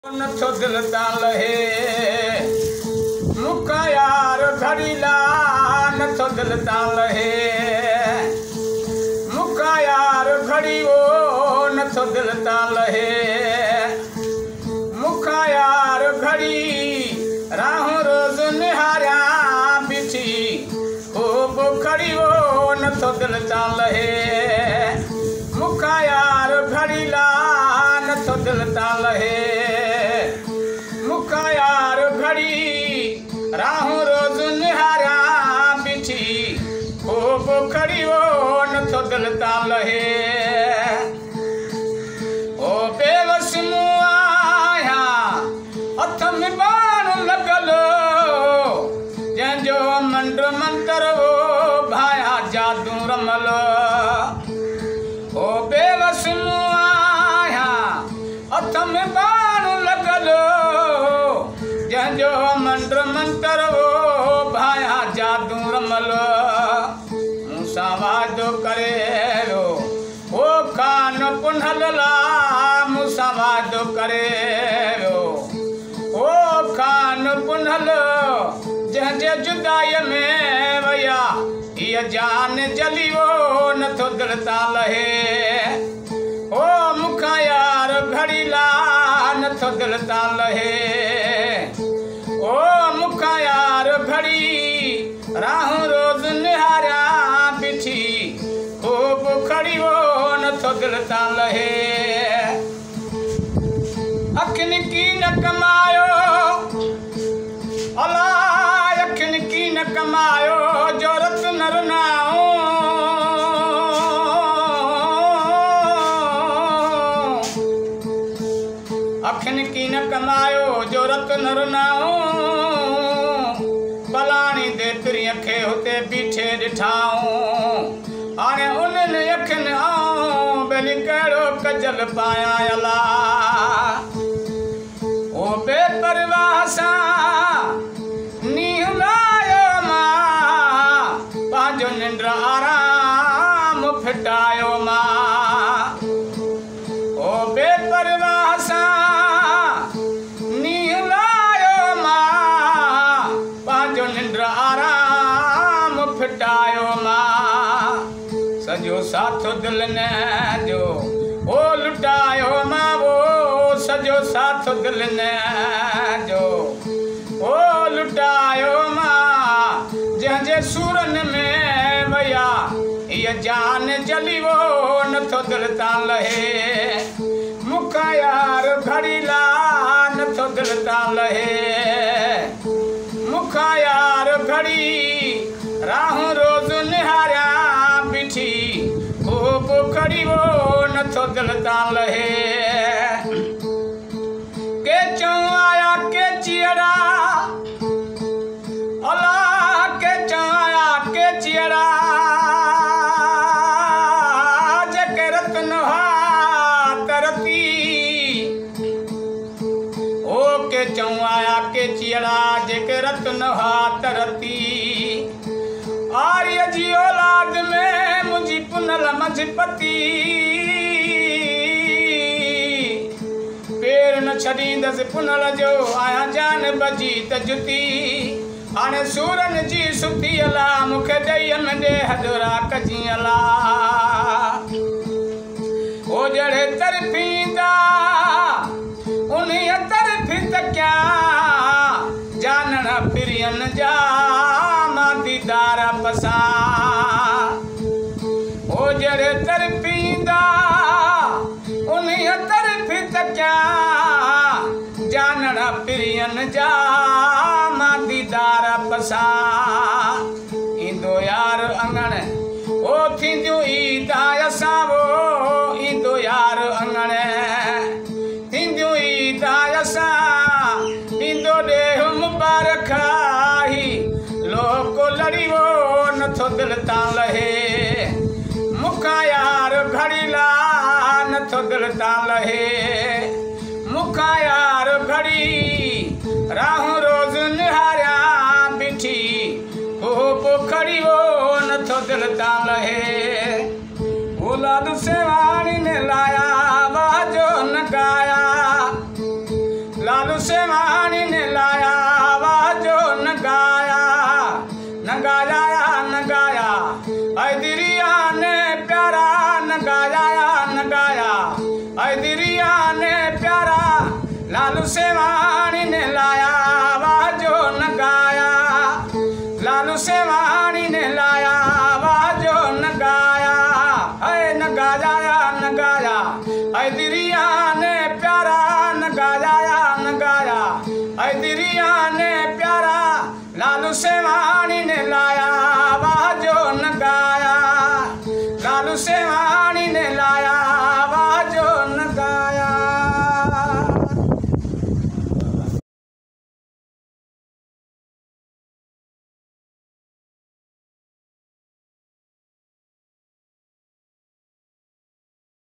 नथो दिल तां लहे मुख यार घड़ी ला नथो दिल तां लहे मुख यार घड़ी वो नथो दिल तां लहे मुख यार घड़ी राहूं रोज निहारिया बिठी खूब खड़ी वो नथो दिल तां लहे मुख यार घड़ी ला नथो दिल तां लहे मुख यार घड़ी राहूं रोज निहारिया बिठी खूब खड़ी वो नथो दिल तां लहे ओ बेवस मूं आहियां हथ में बाण लॻल जंहिंजो मंड मंतर वो भाया जादू रमल ओ बेवस मूं आहियां हथ में बाण लॻल जंहिंजो मंड मंतर वो भाया जादू रमल मूंसां वादो करे रो ओ कान पुनल ला मूंसां वादो करे रो ओ कान पुनल जंहिंजे जुदाईअ में वया हीअ जान जली वो नथो दिल तां लहे ओ मुखां यार घड़ी ला नथो दिल तां लहे ओ मुखां यार घड़ी राहूं रोज निहारिया बिठी खूब खड़ी वो नथो दिल तां लहे अखिन की न कमायो अला अखिन की न कमायो जोरत नर नाओ अखिन की न कमायो जोरत नर नाओ पलाणी दे तुरी अखे हुते बीठे ॾिठाऊं हाणे उन्हनि अखियुनि आऊं बेली कहिड़ो कजल पायां अला ओ बेपरवाह सां नींहुं लायो मां पंहिंजो निंड आराम फिटायो मां ओ बेपरवाह सां नींहुं लायो मां पंहिंजो निंड आराम फिटायो मां सॼो साथ दिल न जो ओ लुटायो मां वो सॼो साथ दिल न जो ओ लुटायो मां जंहिंजे सूरनि में वया हीअ जान जली वो नथो दिल तां लहे मुख यार घड़ी ला नथो दिल तां लहे मुख यार घड़ी राहूं रोज निहारिया बिठी खूब खड़ी वो नथो दिल तां लहे के चऊं आया के चियड़ा अला के चऊं आया के चियड़ा जेके रतन हा तरती ओ के चऊं आया के चियड़ा जेके रतन हा तरती आर्य जी औलाद में मुझी पुनल मझपति पेर न छॾींदसि पुनल जो आहियां जान बजी त जुती हाणे सूरन जी सुठी अला मूंखे ॾेई में ॾे हदरा कजी अला ओ जहिड़े तरफींदा उन्हीअ तरफ़ी त क्या जानण फिरियन जा मां दीदार पसां ओ जहिड़े तरफींदा उन्हीअ तरफ़ी त क्या जानण फिरियन जा मां दीदार पसां ईंदो यार अंगण ओ थींदियूं ईदा असां वो ईंदो यार अंगण थींदियूं ईदा असां ईंदो ॾेह मुबारक आई लोको लड़ी वो नथो दिल तां लहे मुखां यार घड़ी ला नथो दिल तां लहे मुखां यार घड़ी राहूं रोज निहारिया बिठी खूब खड़ी वो नथो दिल तां लहे औलाद सेवाणी ने लाया वाजो न गाया लालू सेवानी ने लाया आवाजो न गाया न गाया न गाया हैदरिया ने प्यारा न गाया न गाया हैदरिया ने प्यारा लालू सेवानी ने लाया आवाजो न गाया लालू सेवानी ने लाया आवाजो न गाया है न गाया न गाया हैदरिया ने प्यारा न गाया न गाया हैदरिया ने प्यारा लालू सेवानी ने लाया आवाजो न गाया लालू सेवानी ने लाया आवाजो न गाया।